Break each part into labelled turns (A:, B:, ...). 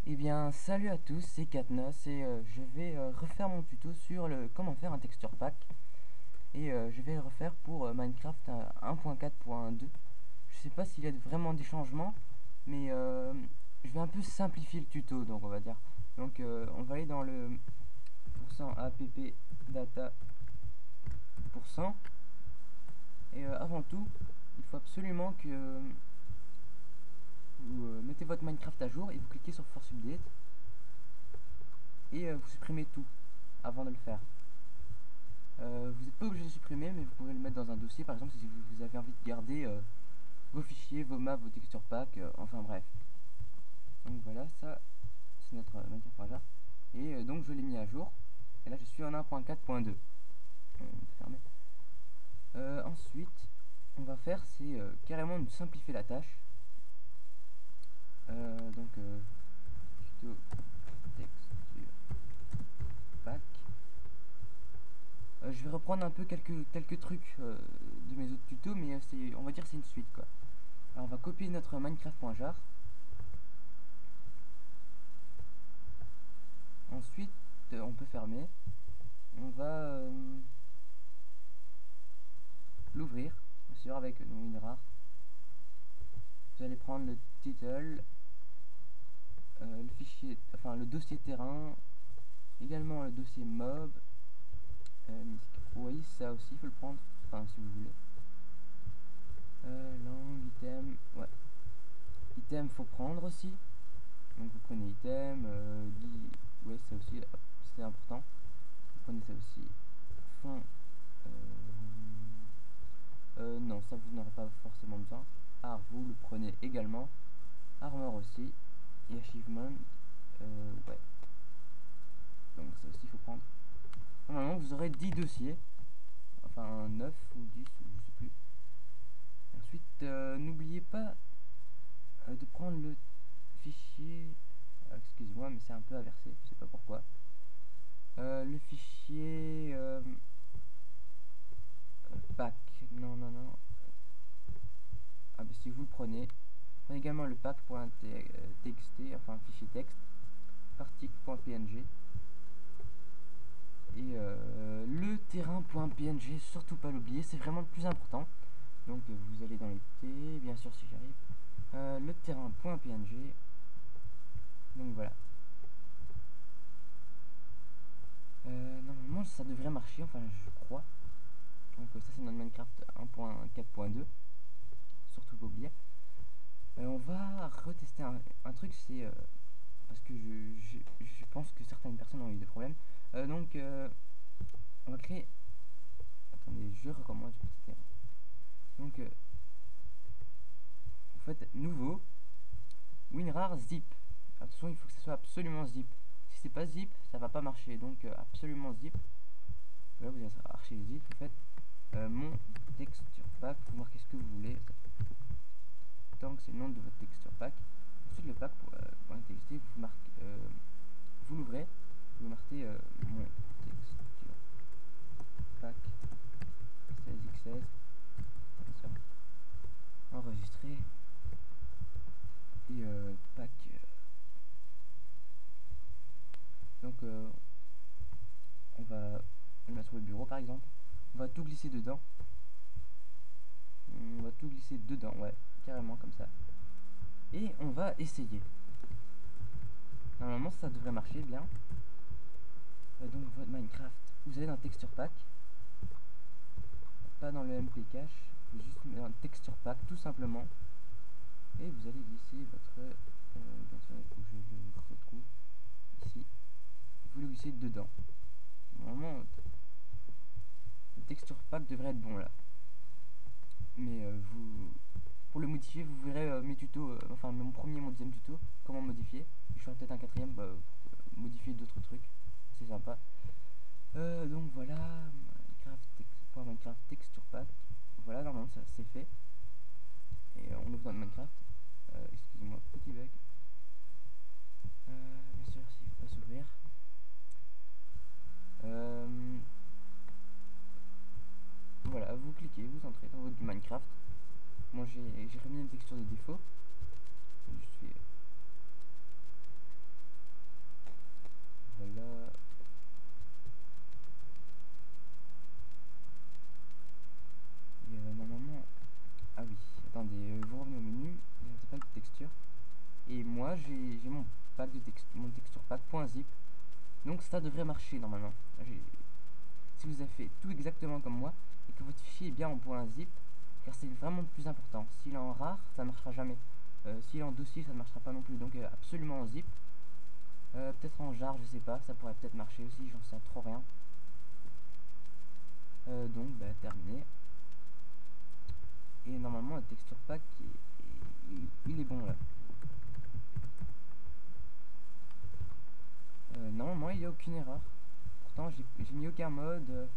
A: Eh bien, salut à tous, c'est Katnos et je vais refaire mon tuto sur le comment faire un texture pack et je vais le refaire pour Minecraft 1.4.2. Je sais pas s'il y a vraiment des changements, mais je vais un peu simplifier le tuto, donc on va dire. Donc on va aller dans le %app data %, et avant tout, il faut absolument que vous mettez votre Minecraft à jour et vous cliquez sur Force Update et vous supprimez tout avant de le faire. Vous n'êtes pas obligé de supprimer, mais vous pouvez le mettre dans un dossier, par exemple si vous avez envie de garder vos fichiers, vos maps, vos texture packs, enfin bref. Donc voilà, ça c'est notre Minecraft.jar. Et donc je l'ai mis à jour. Et là je suis en 1.4.2. On peut fermer. Ensuite, on va faire, c'est carrément de simplifier la tâche. Tuto texture pack. Je vais reprendre un peu quelques trucs de mes autres tutos, mais on va dire c'est une suite quoi. Alors on va copier notre Minecraft.jar. Ensuite, on peut fermer. On va l'ouvrir, bien sûr, avec WinRAR. Vous allez prendre le title, le fichier, enfin le dossier terrain, également le dossier mob. Oui, ça aussi, il faut le prendre, enfin si vous voulez. Langue, item, ouais. Item, faut prendre aussi. Donc vous prenez item, ouais, ça aussi, c'est important. Vous prenez ça aussi. Fond, non, ça vous n'aurez pas forcément besoin. Art, vous le prenez également. Armor aussi. Et achievement, ouais. Donc ça aussi, il faut prendre. Normalement, vous aurez 10 dossiers. Enfin, 9 ou 10, je sais plus. Ensuite, n'oubliez pas de prendre le fichier. Excusez-moi, mais c'est un peu inversé, je sais pas pourquoi. Le fichier pack. Non, non, non. Ah, bah, si vous le prenez également le pack.txt, enfin fichier texte, particle.png, et le terrain.png, surtout pas l'oublier, c'est vraiment le plus important. Donc vous allez dans les T, bien sûr si j'arrive, le terrain.png, donc voilà. Normalement ça devrait marcher, enfin je crois. Donc ça c'est notre Minecraft 1.4.2, surtout pas oublier. On va retester un truc, c'est parce que je pense que certaines personnes ont eu des problèmes. Donc on va créer. Attendez, je recommence. Donc vous faites nouveau WinRAR zip. Attention, il faut que ça soit absolument zip. Si c'est pas zip, ça va pas marcher. Donc absolument zip. Là vous allez archiver zip. Vous faites mon texture pack. Vous marquez ce que vous voulez. Tant que c'est le nom de votre texture pack. Ensuite le pack pour .txt, vous marquez, vous l'ouvrez. Vous marquez mon texture pack 16x16. Enregistrer et pack. Donc on va le mettre sur le bureau par exemple. On va tout glisser dedans. On va tout glisser dedans, ouais, carrément comme ça. Et on va essayer. Normalement ça devrait marcher bien. Donc votre Minecraft, vous allez dans Texture Pack. Pas dans le MP Cache, juste dans Texture Pack tout simplement. Et vous allez glisser votre... bien sûr, il faut que je le retrouve. Ici. Vous le glissez dedans. Normalement, le Texture Pack devrait être bon là. Mais pour le modifier, vous verrez mes tutos, enfin mon premier et mon deuxième tuto, comment modifier. Et je ferai peut-être un quatrième pour modifier d'autres trucs. C'est sympa. Donc voilà, Minecraft Texture Pack. Voilà, normalement ça c'est fait. Et on ouvre dans Minecraft. Excusez-moi, petit bug. Bien sûr, s'il ne faut pas s'ouvrir. Voilà, vous cliquez, vous entrez dans votre Minecraft. Moi j'ai remis une texture de défaut. Je fais moi j'ai mon pack de mon texture pack .zip, donc ça devrait marcher normalement. Si vous avez fait tout exactement comme moi et que votre fichier est bien en .zip, car c'est vraiment le plus important. S'il est en rare, ça ne marchera jamais. S'il est en dossier, ça ne marchera pas non plus. Donc absolument en zip. Peut-être en jar, je sais pas, ça pourrait peut-être marcher aussi, j'en sais trop rien. Donc terminé. Et normalement le texture pack il est bon là. Normalement il n'y a aucune erreur. Pourtant j'ai mis aucun mode,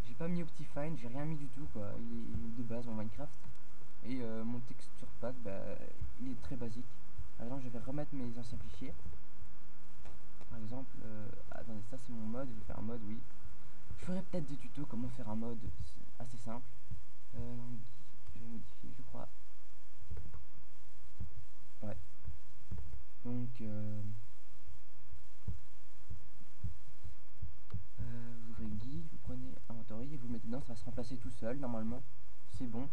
A: j'ai pas mis Optifine, j'ai rien mis du tout quoi. Il est de base en Minecraft. Et mon texture pack il est très basique. Par exemple je vais remettre mes anciens fichiers. Par exemple, attendez, ça c'est mon mode, je vais faire un mode, oui. Je ferai peut-être des tutos comment faire un mode assez simple. Non, je vais modifier, je crois. Ouais. Donc, vous ouvrez Guy, vous prenez Inventory et vous le mettez dedans, ça va se remplacer tout seul normalement. C'est bon.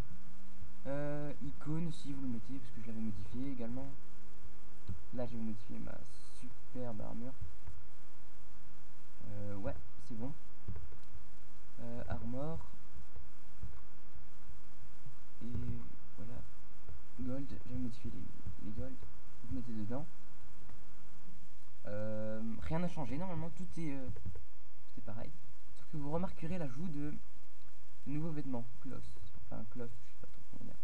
A: Icône aussi, vous le mettez parce que je l'avais modifié également. Là, je vais modifier ma superbe armure. Ouais, c'est bon. Armor. Et voilà. Gold, je vais modifier les gold. Vous mettez dedans. Rien n'a changé, normalement tout est pareil. Sauf que vous remarquerez l'ajout de nouveaux vêtements, cloth. Enfin, cloth, je sais pas trop comment dire.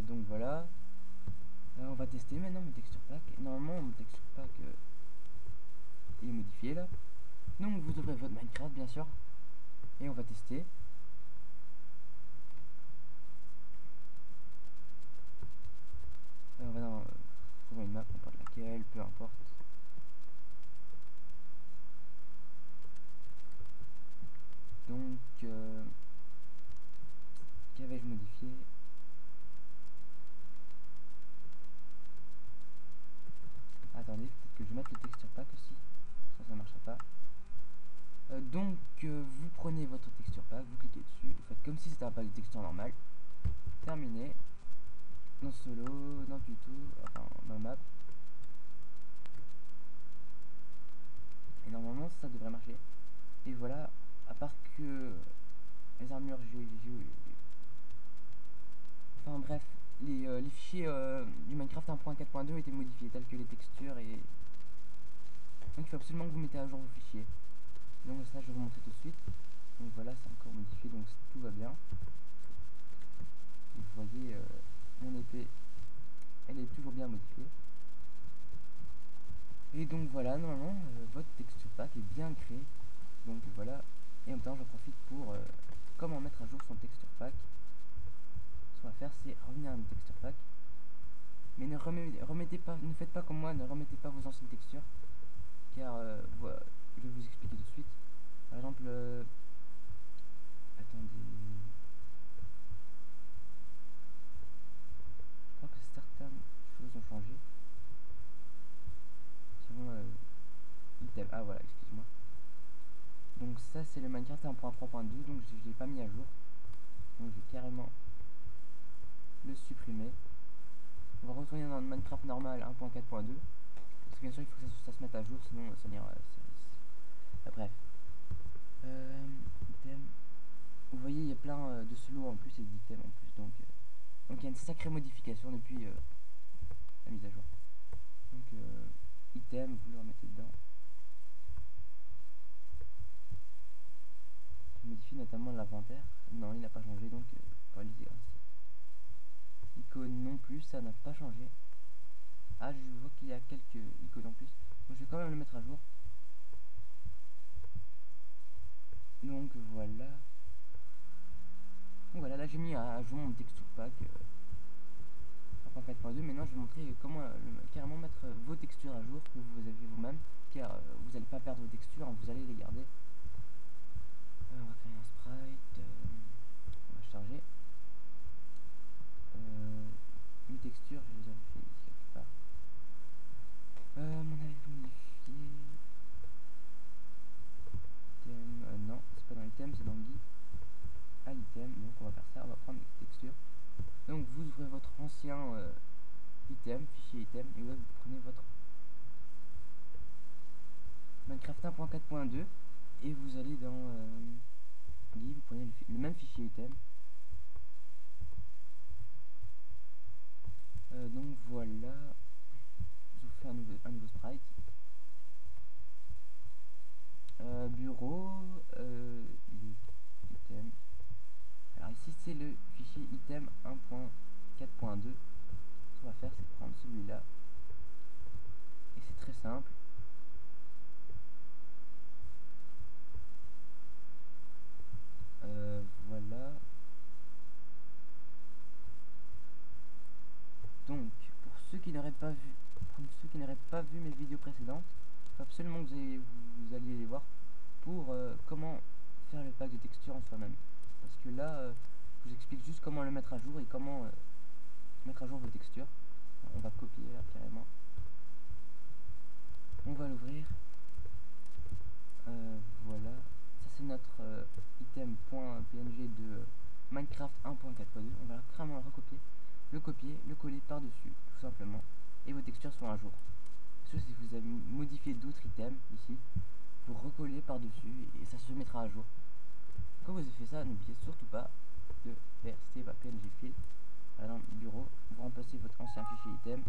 A: Donc voilà. On va tester maintenant mon texture pack. Normalement, mon texture pack est modifié là. Donc vous ouvrez votre Minecraft bien sûr. Et on va tester. On va sur une map, n'importe laquelle, peu importe. Donc, qu'avais-je modifié? Attendez, peut-être que je vais mettre le texture pack aussi. Sinon ça ne marchera pas. Donc, vous prenez votre texture pack, vous cliquez dessus, vous faites comme si c'était un pack de texture normal. Terminé. Dans solo, dans tuto, enfin dans map. Et normalement ça devrait marcher. Et voilà, à part que les armures enfin bref, les fichiers du Minecraft 1.4.2 ont été modifiés tels que les textures et donc il faut absolument que vous mettez à jour vos fichiers. Donc ça je vais vous montrer tout de suite. Donc voilà, c'est encore modifié, donc tout va bien. Et vous voyez mon épée, elle est toujours bien modifiée. Et donc voilà, normalement votre texture pack est bien créé. Donc voilà, et en même temps j'en profite pour comment mettre à jour son texture pack. Ce qu'on va faire, c'est revenir à notre texture pack. Mais ne remettez pas, ne faites pas comme moi, ne remettez pas vos anciennes textures. Car voilà, je vais vous expliquer tout de suite. Par exemple, attendez. Je crois que certaines choses ont changé. Sinon, item. Ah voilà, excuse-moi. Donc ça c'est le Minecraft 1.3.2, donc je l'ai pas mis à jour. Donc je vais carrément le supprimer. On va retourner dans le Minecraft normal 1.4.2. Parce que bien sûr il faut que ça se mette à jour, sinon ça n'ira. Bref. Item. Vous voyez il y a plein de slots en plus et d'items en plus. Donc il y a une sacrée modification depuis la mise à jour. Donc item, vous le remettez dedans. Je modifie notamment l'inventaire. Non, il n'a pas changé, donc pour les icônes non plus, ça n'a pas changé. Ah, je vois qu'il y a quelques icônes en plus. Donc je vais quand même le mettre à jour. Donc voilà. Donc voilà, là j'ai mis à jour mon texture pack 1.4.2. Maintenant je vais montrer comment carrément mettre vos textures à jour que vous avez vous-même. Car vous n'allez pas perdre vos textures, vous allez les garder. On va créer un sprite. On va charger. Une texture, je les avais fait ici quelque part. Mon avis modifié. Item, non, c'est pas dans l'item, c'est dans le guide. À l'item, donc on va faire ça, on va prendre les textures. Donc vous ouvrez votre ancien item, fichier item, et là vous prenez votre Minecraft 1.4.2 et vous allez dans vous prenez le même fichier item. Donc voilà, je vous fais un nouveau sprite. Bureau, item. Alors ici c'est le fichier item 1.4.2. Ce qu'on va faire c'est prendre celui-là et c'est très simple. Voilà. Donc pour ceux qui n'auraient pas vu mes vidéos précédentes, il faut absolument que vous alliez les voir pour comment faire le pack de texture en soi-même. Parce que là, je vous explique juste comment le mettre à jour et comment mettre à jour vos textures. On va copier là carrément. On va l'ouvrir. Voilà. Ça c'est notre item.png de Minecraft 1.4.2. On va carrément le copier, le coller par-dessus, tout simplement. Et vos textures sont à jour. Sauf si vous avez modifié d'autres items ici, vous recollez par-dessus et ça se mettra à jour. Quand vous avez fait ça, n'oubliez surtout pas de faire save.png file. Par exemple, bureau, vous remplacez votre ancien fichier item.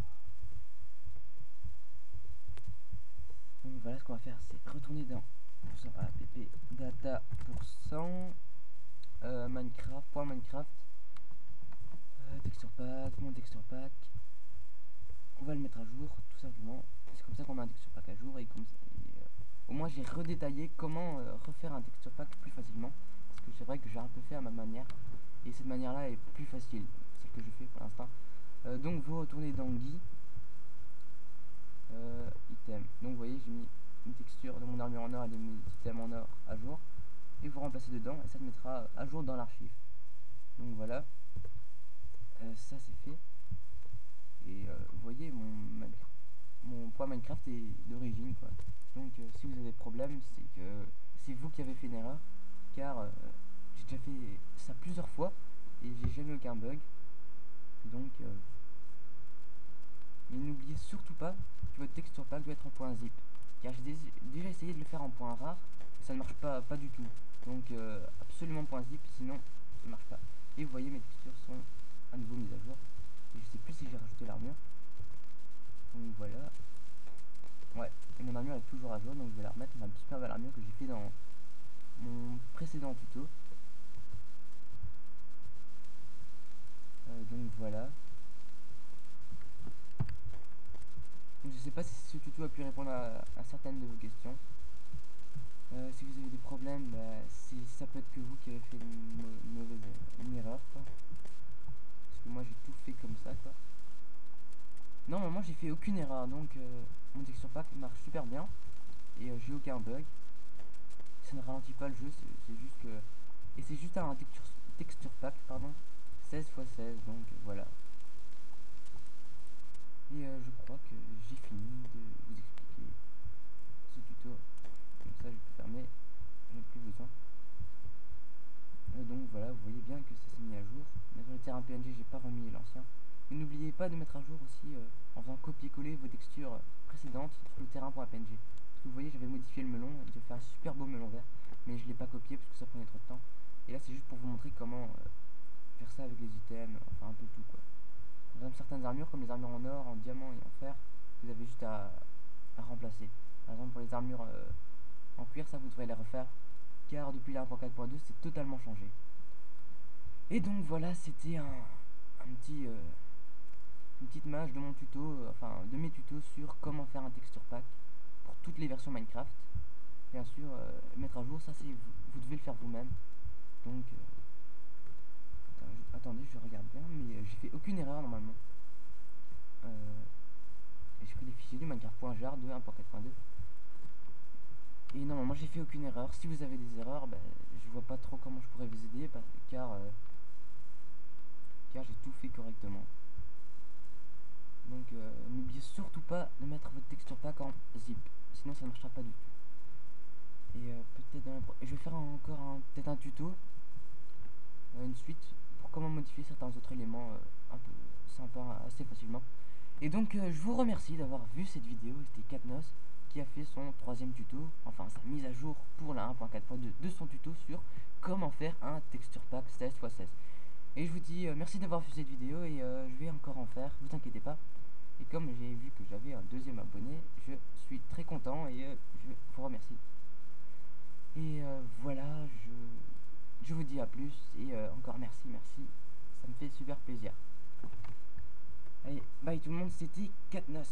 A: Donc voilà, ce qu'on va faire, c'est retourner dans app data Minecraft, texture pack, mon texture pack. On va le mettre à jour, tout simplement. C'est comme ça qu'on met un texture pack à jour et comme ça. Au moins j'ai redétaillé comment refaire un texture pack plus facilement, parce que c'est vrai que j'ai un peu fait à ma manière et cette manière là est plus facile, celle que je fais pour l'instant. Donc vous retournez dans Guy, item. Donc vous voyez j'ai mis une texture de mon armure en or et de mes items en or à jour et vous remplacez dedans et ça te mettra à jour dans l'archive. Donc voilà, ça c'est fait et vous voyez mon point Minecraft est d'origine quoi. Donc si vous avez des problèmes, c'est que c'est vous qui avez fait une erreur, car j'ai déjà fait ça plusieurs fois et j'ai jamais eu aucun bug. Donc mais n'oubliez surtout pas que votre texture pack doit être en point zip, car j'ai déjà essayé de le faire en point rare, ça ne marche pas du tout. Donc absolument point zip, sinon ça ne marche pas. Et vous voyez mes textures sont à nouveau mises à jour. Et je sais plus si j'ai rajouté l'armure. Donc voilà. Ouais, et mon armure est toujours à jour, donc je vais la remettre, ma super belle armure que j'ai fait dans mon précédent tuto. Donc voilà. Donc, je sais pas si ce tuto a pu répondre à certaines de vos questions. Si vous avez des problèmes, si ça peut être que vous qui avez fait une erreur quoi. Parce que moi j'ai tout fait comme ça quoi. Non, moi j'ai fait aucune erreur, donc mon texture pack marche super bien et j'ai aucun bug. Ça ne ralentit pas le jeu, c'est juste que... Et c'est juste un texture pack, pardon, 16x16, donc voilà. Et je crois que j'ai fini de vous expliquer ce tuto. Comme ça je peux fermer, j'en ai plus besoin. Donc voilà, vous voyez bien que ça s'est mis à jour. Mais sur le terrain PNG, j'ai pas remis l'ancien. Mais n'oubliez pas de mettre à jour aussi en faisant copier-coller vos textures précédentes sur le terrain.png. Parce que vous voyez, j'avais modifié le melon, il devait faire un super beau melon vert, mais je l'ai pas copié parce que ça prenait trop de temps. Et là, c'est juste pour vous montrer comment faire ça avec les items, enfin un peu tout quoi. Par exemple, certaines armures, comme les armures en or, en diamant et en fer, vous avez juste à remplacer. Par exemple, pour les armures en cuir, ça vous devrez les refaire, car depuis la 1.4.2, c'est totalement changé. Et donc voilà, c'était une petite image de mon tuto, enfin de mes tutos sur comment faire un texture pack pour toutes les versions Minecraft. Bien sûr, mettre à jour, ça c'est vous devez le faire vous-même. Donc attendez, je regarde bien, mais j'ai fait aucune erreur normalement. Et j'ai pris les fichiers du Minecraft.jar de 1.4.2. Et normalement j'ai fait aucune erreur. Si vous avez des erreurs, je vois pas trop comment je pourrais vous aider car j'ai tout fait correctement. Donc n'oubliez surtout pas de mettre votre texture pack en zip, sinon ça ne marchera pas du tout. Et peut-être je vais faire encore peut-être un tuto, une suite pour comment modifier certains autres éléments un peu sympa assez facilement. Et Et donc je vous remercie d'avoir vu cette vidéo. C'était Katnos qui a fait son 3e tuto, enfin sa mise à jour pour la 1.4.2 de son tuto sur comment faire un texture pack 16x16. Et je vous dis merci d'avoir vu cette vidéo et je vais encore en faire, vous inquiétez pas. Et comme j'ai vu que j'avais un 2e abonné, je suis très content et je vous remercie. Et voilà, je vous dis à plus et encore merci, ça me fait super plaisir. Allez, bye tout le monde, c'était Katnos.